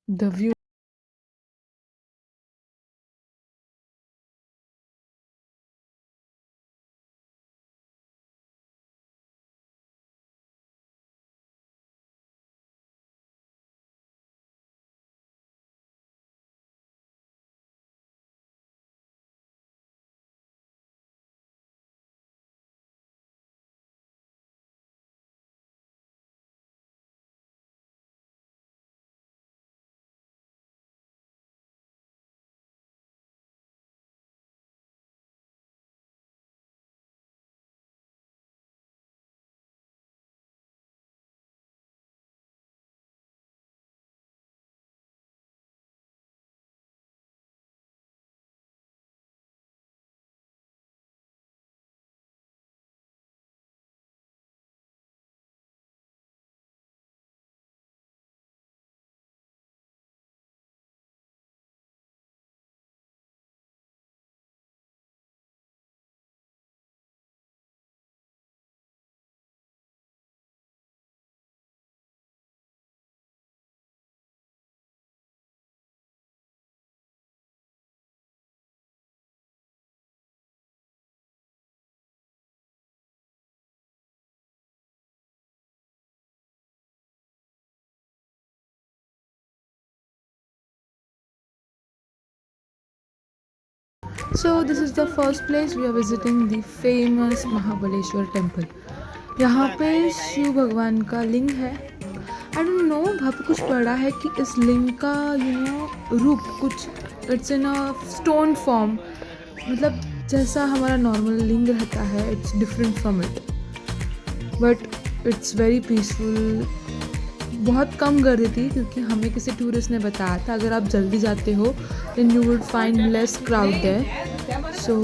The view. So this is the first place we are visiting, the famous Mahabaleshwar temple. यहाँ पे शिव भगवान का लिंग है. आई डोंट नो, वहाँ पे कुछ पढ़ा है कि इस लिंग का रूप कुछ it's in a stone form. मतलब जैसा हमारा नॉर्मल लिंग रहता है, it's different from it, but it's very peaceful. बहुत कम गर्दी थी क्योंकि हमें किसी टूरिस्ट ने बताया था अगर आप जल्दी जाते हो then you would find less crowd there. So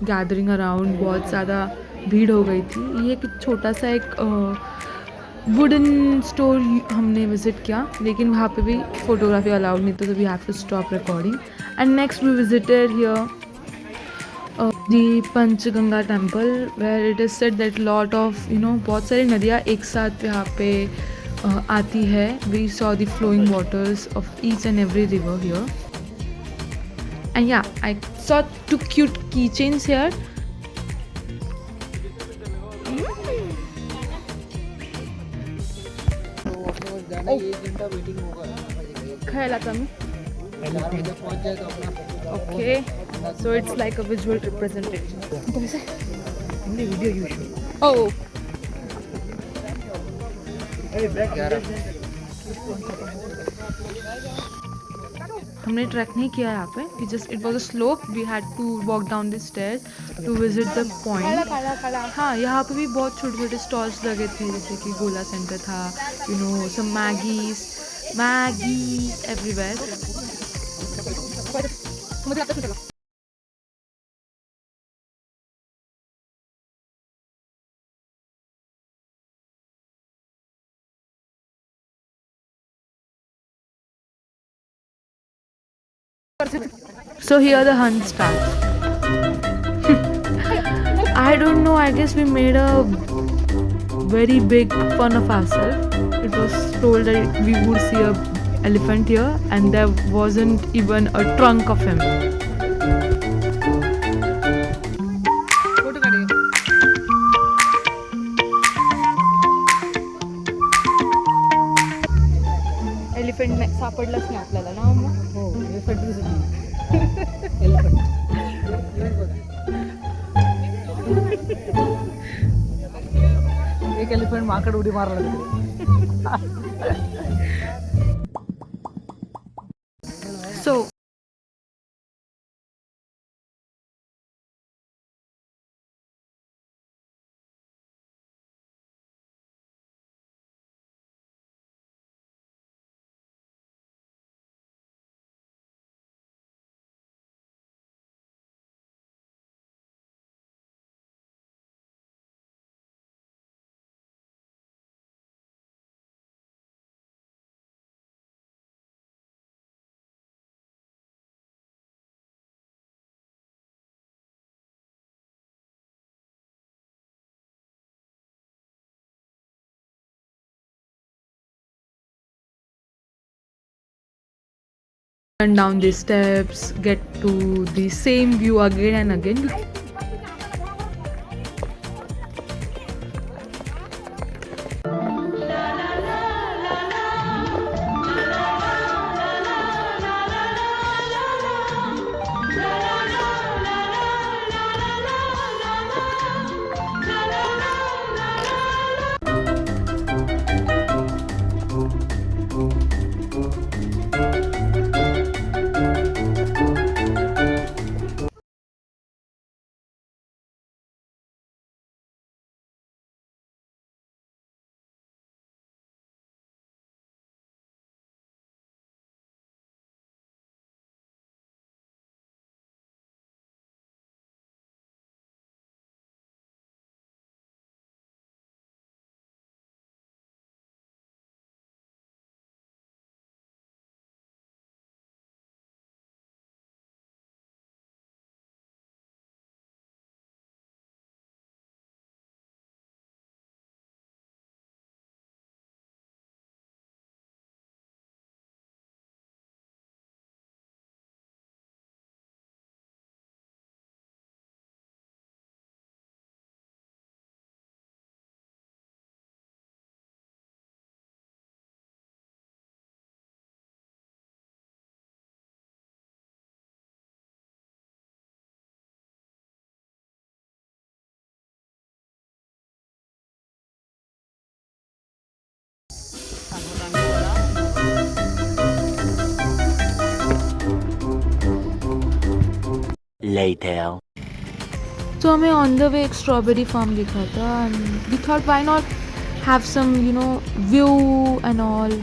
gathering around, बहुत ज़्यादा भीड़ हो गई थी. ये एक छोटा सा एक वुडन स्टोर हमने विज़िट किया, लेकिन वहाँ पे भी फोटोग्राफी अलाउड नहीं, तो we have to stop recording. And next we visited here the Panchganga temple, where it is said that lot of बहुत सारी नदियाँ एक साथ यहाँ पे आती है. We saw the flowing waters of each and every river here. And yeah, I saw two cute keychains here. खायला कमी. Okay, so it's like a visual representation. Oh. हमने ट्रैक नहीं किया यहाँ पे. We just it was a slope. We had to walk down the stairs to visit the point. हाँ, यहाँ पे भी बहुत छोटे छोटे स्टॉल्स लगे थे, जैसे कि गोला सेंटर था, some Maggi everywhere. So here the hunt starts. I don't know, I guess we made a very big fun of ourselves. It was told that we would see a elephant here, and there wasn't even a trunk of him. Elephant नाही सापडलंच नाही आपल्याला ना मग. हो elephant दिसत नाही. Elephant एक elephant माकड उडी मारला So run down these steps, get to the same view again and again. Later. So हमें on the way एक strawberry farm दिखा था, and we thought why not have some view and all.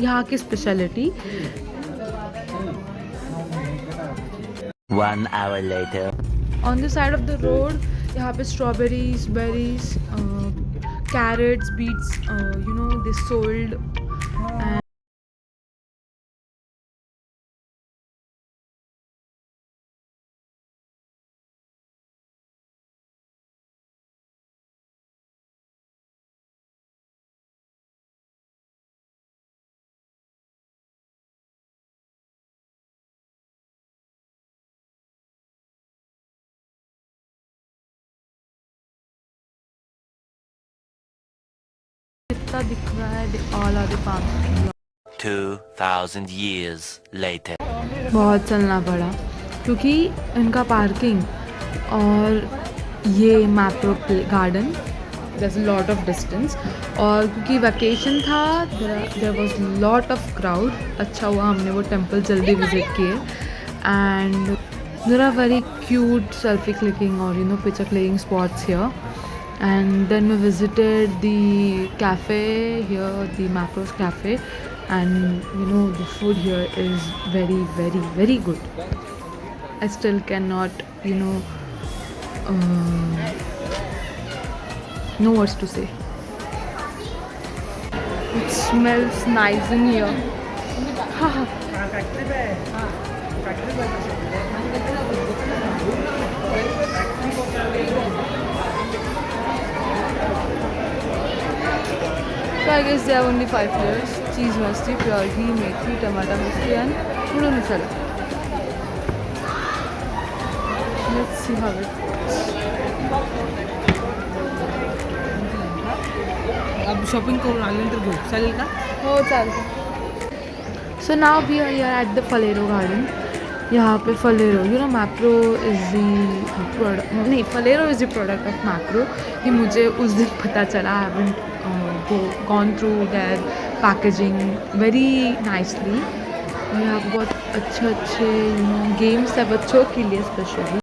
यहाँ की speciality 1 hour later. on the side of the road यहाँ पे strawberries, berries, carrots, beets, they sold. And कितना दिख रहा है all are the farms. 2,000 years later. बहुत चलना पड़ा क्योंकि इनका पार्किंग और ये Mapro garden, there's a lot of distance. और क्योंकि वैकेशन था there was lot of crowd. अच्छा हुआ हमने वो टेम्पल जल्दी विजिट किए. And there are very cute selfie clicking or picture clicking spots here. And then we visited the cafe here, the Macros cafe, and the food here is very very very good. I still cannot know what to say. It smells nice in here. So I guess they have only 5 flavors: cheese masti, pure ghee, methi, tomato masti, and kudu masala. Let's see how it goes. अब shopping करून आल्यानंतर घेऊ चालेल का? हो चालतं. So now we are here at the Falero garden. यहाँ पे Falero, Macro is the product. नहीं, Falero is the product of Macro. ये मुझे उस दिन पता चला. I haven't gone through their packaging very nicely. और यहाँ पे बहुत अच्छे गेम्स है बच्चों के लिए स्पेशली.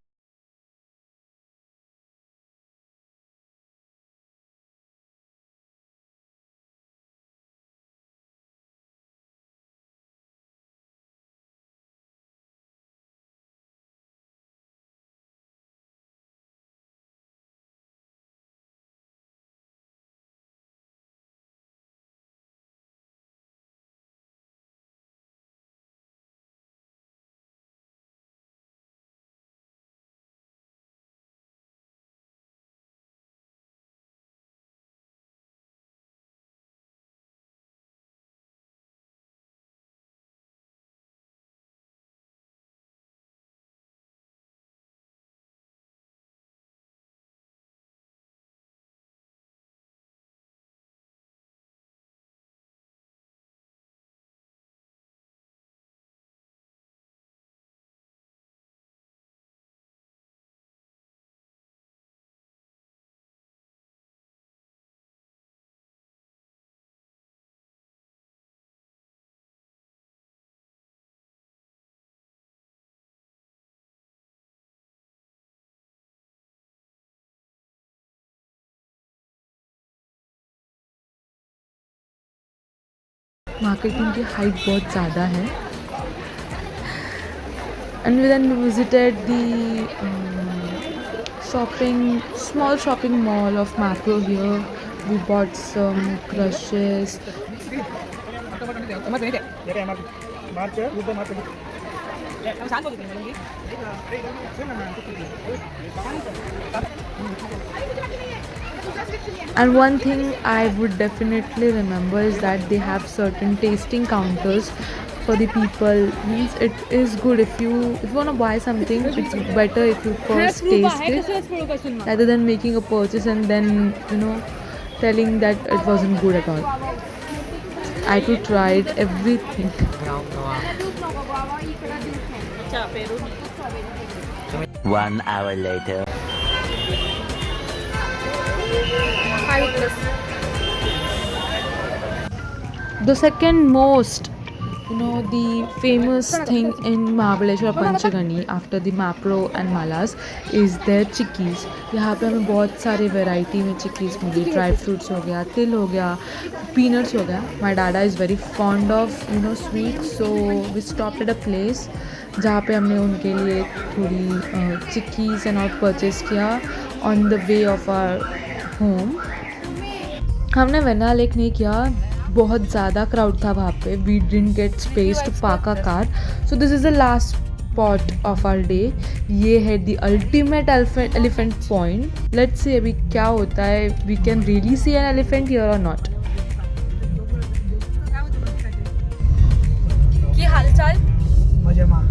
मार्केटिंग की हाइट बहुत ज़्यादा है. And then we visited the small shopping mall of Macro here. We bought some crushes. And one thing I would definitely remember is that they have certain tasting counters for the people. Means it is good if you want to buy something, it's better if you first taste it rather than making a purchase and then telling that it wasn't good at all. I too tried everything. 1 hour later. The second most, the famous thing in Mahabaleshwar Panchgani after the Macro and Malas is their chikkis. यहाँ पे हमें बहुत सारे variety में chikkis मिली. Dry fruits हो गया, तिल हो गया, peanuts हो गया. My dada is very fond of sweets, so we stopped at a place जहाँ पे हमने उनके लिए थोड़ी chikkis and all purchase किया on the way of our home. हमने वैना लेक नहीं किया, बहुत ज़्यादा क्राउड था वहाँ पे. We didn't get space to park a car, so this is the last spot of our day. ये है the ultimate elephant point. Let's see अभी क्या होता है. We can really see an elephant here or not. की हालचाल? मजा मा.